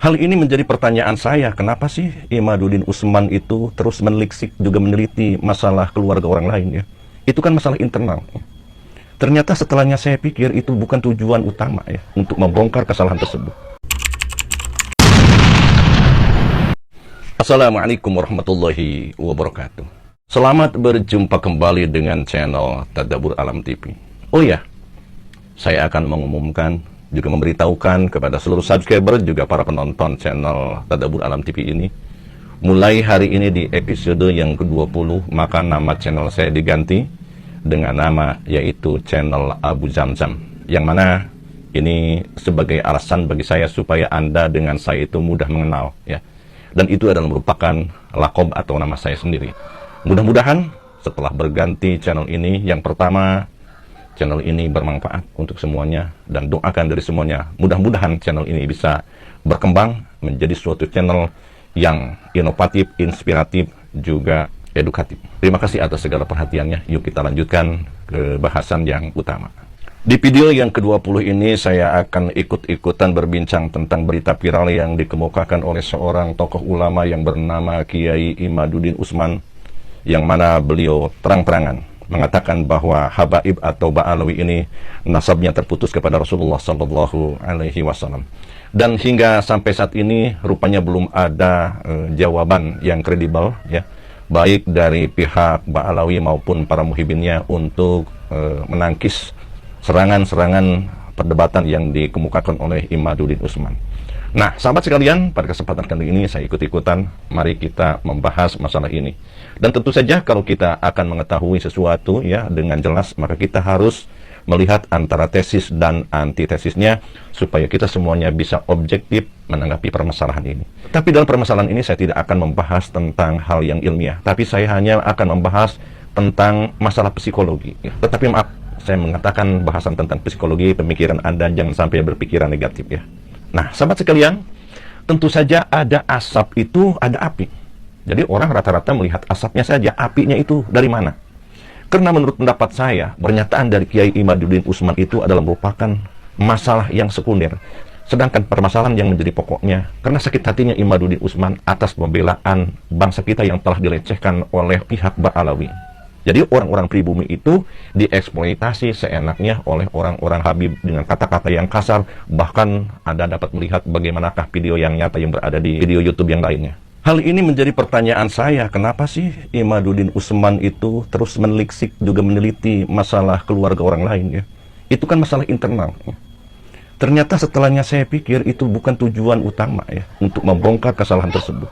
Hal ini menjadi pertanyaan saya, kenapa sih Imaduddin Usman itu terus menelisik juga meneliti masalah keluarga orang lain ya? Itu kan masalah internal. Ternyata setelahnya saya pikir itu bukan tujuan utama ya, untuk membongkar kesalahan tersebut. Assalamualaikum warahmatullahi wabarakatuh. Selamat berjumpa kembali dengan channel Tadabbur Alam TV. Oh ya, saya akan mengumumkan juga memberitahukan kepada seluruh subscriber juga para penonton channel Tadabbur Alam TV ini, mulai hari ini di episode yang ke-20 maka nama channel saya diganti dengan nama yaitu channel Abu Zamzam, yang mana ini sebagai alasan bagi saya supaya Anda dengan saya itu mudah mengenal ya, dan itu adalah merupakan lakob atau nama saya sendiri. Mudah-mudahan setelah berganti channel ini, yang pertama, channel ini bermanfaat untuk semuanya, dan doakan dari semuanya mudah-mudahan channel ini bisa berkembang menjadi suatu channel yang inovatif, inspiratif, juga edukatif. Terima kasih atas segala perhatiannya. Yuk kita lanjutkan ke bahasan yang utama. Di video yang ke-20 ini saya akan ikut-ikutan berbincang tentang berita viral yang dikemukakan oleh seorang tokoh ulama yang bernama Kiai Imaduddin Usman, yang mana beliau terang-terangan mengatakan bahwa Habaib atau Ba'alawi ini nasabnya terputus kepada Rasulullah Sallallahu Alaihi Wasallam. Dan hingga sampai saat ini rupanya belum ada jawaban yang kredibel ya, baik dari pihak Ba'alawi maupun para muhibinnya untuk menangkis serangan-serangan perdebatan yang dikemukakan oleh Imaduddin Usman. Nah, sahabat sekalian, pada kesempatan kali ini saya ikut-ikutan, mari kita membahas masalah ini. Dan tentu saja kalau kita akan mengetahui sesuatu ya dengan jelas, maka kita harus melihat antara tesis dan antitesisnya supaya kita semuanya bisa objektif menanggapi permasalahan ini. Tapi dalam permasalahan ini saya tidak akan membahas tentang hal yang ilmiah, tapi saya hanya akan membahas tentang masalah psikologi ya. Tetapi maaf, saya mengatakan bahasan tentang psikologi, pemikiran Anda jangan sampai berpikiran negatif ya. Nah, sahabat sekalian, tentu saja ada asap itu ada api. Jadi orang rata-rata melihat asapnya saja, apinya itu dari mana? Karena menurut pendapat saya, pernyataan dari Kiai Imaduddin Usman itu adalah merupakan masalah yang sekunder. Sedangkan permasalahan yang menjadi pokoknya, karena sakit hatinya Imaduddin Usman atas pembelaan bangsa kita yang telah dilecehkan oleh pihak Ba'alawi. Jadi orang-orang pribumi itu dieksploitasi seenaknya oleh orang-orang Habib dengan kata-kata yang kasar. Bahkan Anda dapat melihat bagaimanakah video yang nyata yang berada di video YouTube yang lainnya. Hal ini menjadi pertanyaan saya, kenapa sih Imaduddin Usman itu terus menelisik juga meneliti masalah keluarga orang lain ya? Itu kan masalah internal. Ternyata setelahnya saya pikir itu bukan tujuan utama ya, untuk membongkar kesalahan tersebut.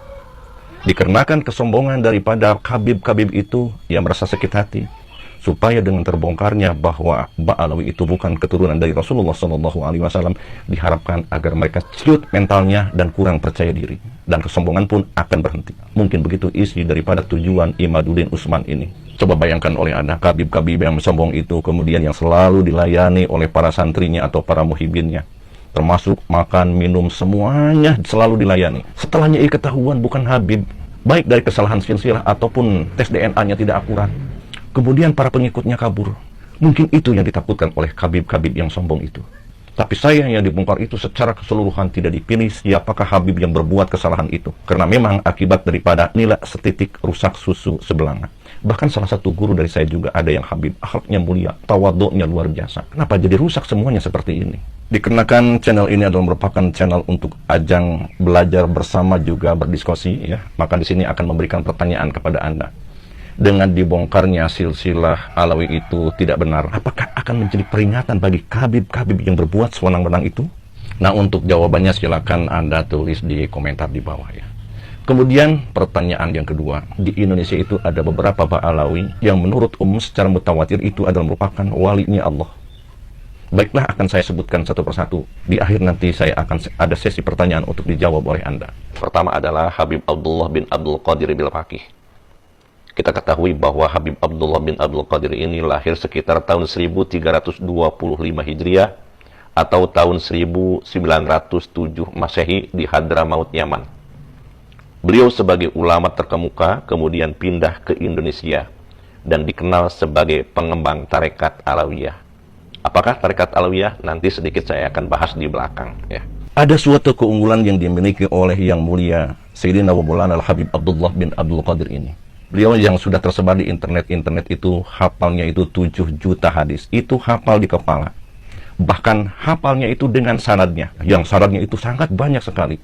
Dikarenakan kesombongan daripada Habib-Habib itu yang merasa sakit hati, supaya dengan terbongkarnya bahwa Ba'alawi itu bukan keturunan dari Rasulullah SAW, diharapkan agar mereka ciut mentalnya dan kurang percaya diri, dan kesombongan pun akan berhenti. Mungkin begitu isi daripada tujuan Imaduddin Usman ini. Coba bayangkan oleh Anda, Habib-Habib yang sombong itu kemudian yang selalu dilayani oleh para santrinya atau para muhibinnya, termasuk makan, minum, semuanya selalu dilayani. Setelahnya ia ketahuan bukan Habib, baik dari kesalahan silsilah ataupun tes DNA-nya tidak akurat, kemudian para pengikutnya kabur. Mungkin itu yang ditakutkan oleh Habib-Habib yang sombong itu. Tapi sayang yang dibongkar itu secara keseluruhan tidak dipilih siapakah Habib yang berbuat kesalahan itu, karena memang akibat daripada nilai setitik rusak susu sebelanga. Bahkan salah satu guru dari saya juga ada yang Habib, akhlaknya mulia, tawaduknya luar biasa. Kenapa jadi rusak semuanya seperti ini? Dikarenakan channel ini adalah merupakan channel untuk ajang belajar bersama juga berdiskusi ya, maka di sini akan memberikan pertanyaan kepada Anda. Dengan dibongkarnya silsilah Alawi itu tidak benar, apakah akan menjadi peringatan bagi Habib-Habib yang berbuat sewenang-wenang itu? Nah, untuk jawabannya silakan Anda tulis di komentar di bawah ya. Kemudian pertanyaan yang kedua, di Indonesia itu ada beberapa Ba'alawi yang menurut umum secara mutawatir itu adalah merupakan walinya Allah. Baiklah, akan saya sebutkan satu persatu. Di akhir nanti saya akan ada sesi pertanyaan untuk dijawab oleh Anda. Pertama adalah Habib Abdullah bin Abdul Qadir Bilfaqih. Kita ketahui bahwa Habib Abdullah bin Abdul Qadir ini lahir sekitar tahun 1325 Hijriah atau tahun 1907 Masehi di Hadramaut, Yaman. Beliau sebagai ulama terkemuka kemudian pindah ke Indonesia dan dikenal sebagai pengembang tarekat Alawiyah. Apakah tarekat Alawiyah? Nanti sedikit saya akan bahas di belakang ya. Ada suatu keunggulan yang dimiliki oleh Yang Mulia Sayyidina wa Maulana Al-Habib Abdullah bin Abdul Qadir ini. Beliau yang sudah tersebar di internet itu hafalnya itu 7 juta hadis. Itu hafal di kepala. Bahkan hafalnya itu dengan sanadnya. Yang sanadnya itu sangat banyak sekali.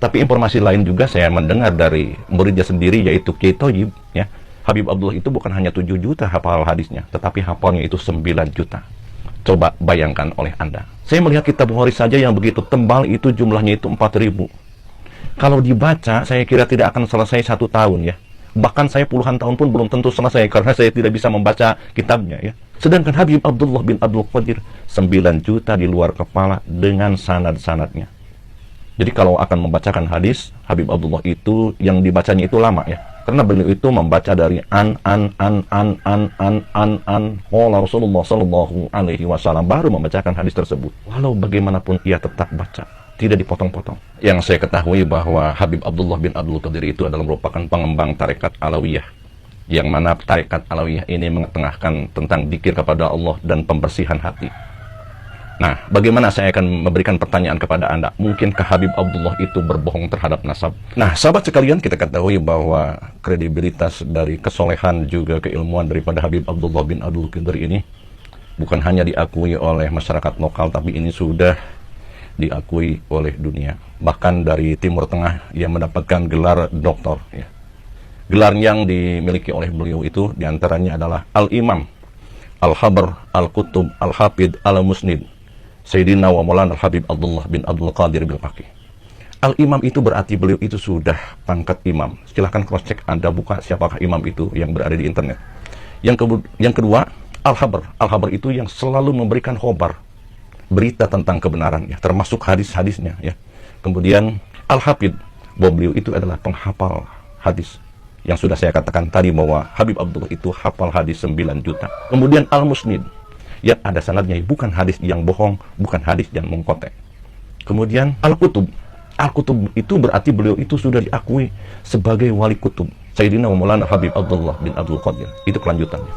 Tapi informasi lain juga saya mendengar dari muridnya sendiri, yaitu Kiai Thayyib, ya. Habib Abdullah itu bukan hanya 7 juta hafal hadisnya, tetapi hafalnya itu 9 juta. Coba bayangkan oleh Anda. Saya melihat kitab Bukhari saja yang begitu tebal itu jumlahnya itu 4.000. Kalau dibaca, saya kira tidak akan selesai 1 tahun, ya. Bahkan saya puluhan tahun pun belum tentu selesai karena saya tidak bisa membaca kitabnya, ya. Sedangkan Habib Abdullah bin Abdul Qadir 9 juta di luar kepala dengan sanad-sanadnya. Jadi kalau akan membacakan hadis, Habib Abdullah itu yang dibacanya itu lama, ya. Karena beliau itu membaca dari qala Rasulullah sallallahu alaihi wasallam, baru membacakan hadis tersebut. Walau bagaimanapun ia tetap baca, tidak dipotong-potong. Yang saya ketahui bahwa Habib Abdullah bin Abdul Qadir itu adalah merupakan pengembang tarekat Alawiyah, yang mana tarekat Alawiyah ini mengetengahkan tentang dzikir kepada Allah dan pembersihan hati. Nah, bagaimana saya akan memberikan pertanyaan kepada Anda? Mungkinkah Habib Abdullah itu berbohong terhadap nasab? Nah, sahabat sekalian, kita ketahui bahwa kredibilitas dari kesolehan juga keilmuan daripada Habib Abdullah bin Abdul Qadir ini bukan hanya diakui oleh masyarakat lokal, tapi ini sudah diakui oleh dunia. Bahkan dari Timur Tengah yang mendapatkan gelar doktor, ya. Gelar yang dimiliki oleh beliau itu diantaranya adalah Al-Imam, Al-Habr, Al-Qutub, Al-Hafid, Al-Musnid, Sayyidina wa Maulana Al-Habib Abdullah bin Abdul Qadir bin Faqih. Al-Imam itu berarti beliau itu sudah pangkat imam. Silahkan cross check, Anda buka siapakah imam itu yang berada di internet. Yang kedua, Al-Habr. Al-Habr itu yang selalu memberikan khobar, berita tentang kebenaran, ya, termasuk hadis-hadisnya, ya. Kemudian Al-Hafid, bahwa beliau itu adalah penghafal hadis. Yang sudah saya katakan tadi bahwa Habib Abdullah itu hafal hadis 9 juta. Kemudian Al-Musnid, yang ada sanadnya, bukan hadis yang bohong, bukan hadis yang mengkotek. Kemudian Al-Qutub. Al-Qutub itu berarti beliau itu sudah diakui sebagai wali kutub. Sayyidina wa Maulana Habib Abdullah bin Abdul Qadir. Itu kelanjutannya.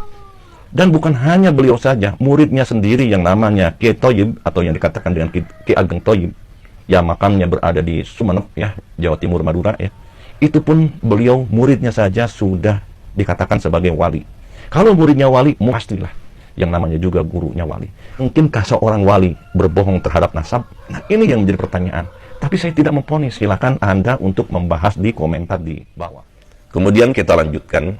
Dan bukan hanya beliau saja, muridnya sendiri yang namanya Kiai Thayyib, atau yang dikatakan dengan Kiai Ageng Thayyib, yang makamnya berada di Sumeneb, ya, Jawa Timur, Madura, ya. Itu pun beliau muridnya saja sudah dikatakan sebagai wali. Kalau muridnya wali, pastilah yang namanya juga gurunya wali. Mungkinkah seorang wali berbohong terhadap nasab? Nah, ini yang menjadi pertanyaan. Tapi saya tidak memponis. Silakan Anda untuk membahas di komentar di bawah. Kemudian kita lanjutkan.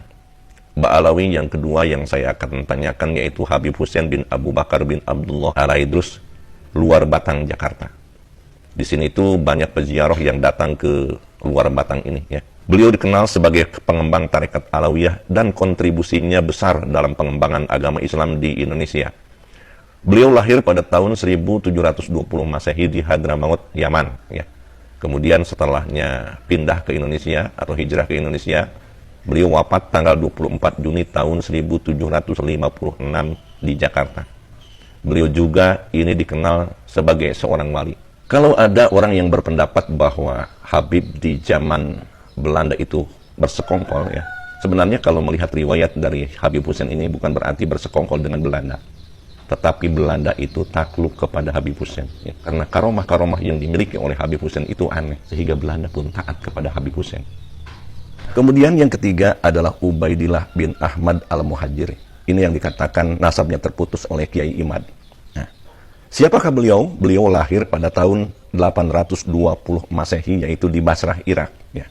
Ba'alawi yang kedua yang saya akan tanyakan yaitu Habib Husain bin Abu Bakar bin Abdullah Al-Aidrus, luar Batang, Jakarta. Di sini itu banyak peziarah yang datang ke luar Batang ini, ya. Beliau dikenal sebagai pengembang tarekat Alawiyah dan kontribusinya besar dalam pengembangan agama Islam di Indonesia. Beliau lahir pada tahun 1720 Masehi di Hadramaut, Yaman, ya. Kemudian setelahnya pindah ke Indonesia atau hijrah ke Indonesia. Beliau wafat tanggal 24 Juni tahun 1756 di Jakarta. Beliau juga ini dikenal sebagai seorang wali. Kalau ada orang yang berpendapat bahwa Habib di zaman Belanda itu bersekongkol, ya. Sebenarnya kalau melihat riwayat dari Habib Husain ini bukan berarti bersekongkol dengan Belanda. Tetapi Belanda itu takluk kepada Habib Husain, ya. Karena karomah-karomah yang dimiliki oleh Habib Husain itu aneh, sehingga Belanda pun taat kepada Habib Husain. Kemudian yang ketiga adalah Ubaidillah bin Ahmad Al-Muhajiri. Ini yang dikatakan nasabnya terputus oleh Kiai Imad. Nah, siapakah beliau? Beliau lahir pada tahun 820 Masehi, yaitu di Basrah, Irak, ya.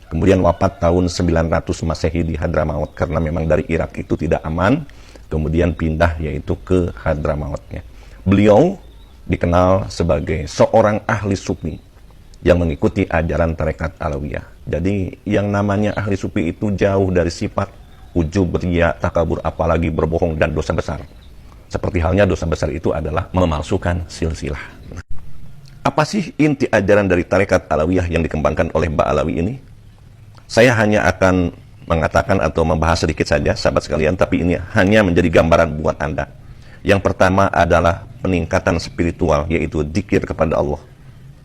Kemudian wafat tahun 900 Masehi di Hadramaut, karena memang dari Irak itu tidak aman, kemudian pindah yaitu ke Hadramaut, ya. Beliau dikenal sebagai seorang ahli sufi yang mengikuti ajaran tarekat Alawiyah. Jadi yang namanya ahli sufi itu jauh dari sifat ujub, riya, takabur, apalagi berbohong dan dosa besar. Seperti halnya dosa besar itu adalah memalsukan silsilah. Apa sih inti ajaran dari tarekat Alawiyah yang dikembangkan oleh Mbak Alawi ini? Saya hanya akan mengatakan atau membahas sedikit saja, sahabat sekalian, tapi ini hanya menjadi gambaran buat Anda. Yang pertama adalah peningkatan spiritual, yaitu dzikir kepada Allah.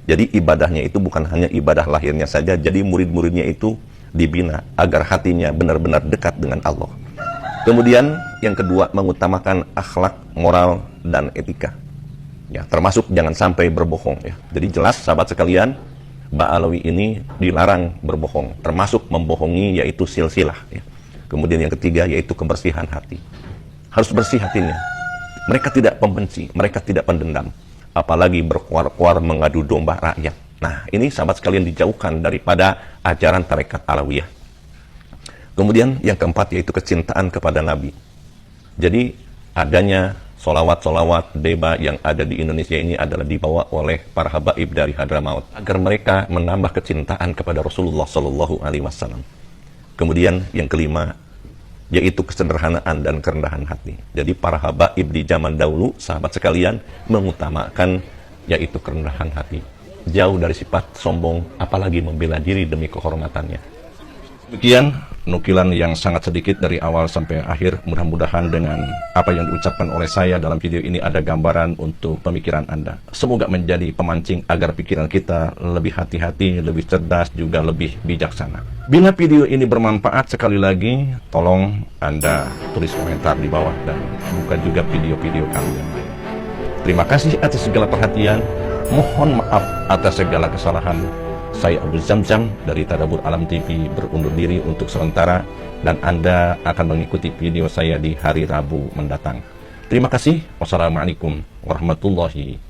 Jadi ibadahnya itu bukan hanya ibadah lahirnya saja, jadi murid-muridnya itu dibina agar hatinya benar-benar dekat dengan Allah. Kemudian yang kedua, mengutamakan akhlak, moral, dan etika. Ya, termasuk jangan sampai berbohong ya. Jadi jelas sahabat sekalian, Ba'alawi ini dilarang berbohong, termasuk membohongi yaitu silsilah ya. Kemudian yang ketiga yaitu kebersihan hati. Harus bersih hatinya. Mereka tidak pembenci, mereka tidak pendendam, apalagi berkuar-kuar mengadu domba rakyat. Nah, ini sahabat sekalian dijauhkan daripada ajaran tarekat Alawiyah. Kemudian yang keempat yaitu kecintaan kepada Nabi. Jadi adanya solawat-solawat deba yang ada di Indonesia ini adalah dibawa oleh para habaib dari Hadramaut agar mereka menambah kecintaan kepada Rasulullah Shallallahu Alaihi Wasallam. Kemudian yang kelima yaitu kesederhanaan dan kerendahan hati. Jadi para habaib di zaman dahulu, sahabat sekalian, mengutamakan yaitu kerendahan hati. Jauh dari sifat sombong, apalagi membela diri demi kehormatannya. Demikian nukilan yang sangat sedikit dari awal sampai akhir. Mudah-mudahan dengan apa yang diucapkan oleh saya dalam video ini ada gambaran untuk pemikiran Anda. Semoga menjadi pemancing agar pikiran kita lebih hati-hati, lebih cerdas, juga lebih bijaksana. Bila video ini bermanfaat, sekali lagi tolong Anda tulis komentar di bawah dan buka juga video-video kami yang lain. Terima kasih atas segala perhatian. Mohon maaf atas segala kesalahan. Saya Abu Zamzam dari Tadabbur Alam TV berundur diri untuk sementara, dan Anda akan mengikuti video saya di hari Rabu mendatang. Terima kasih. Wassalamualaikum warahmatullahi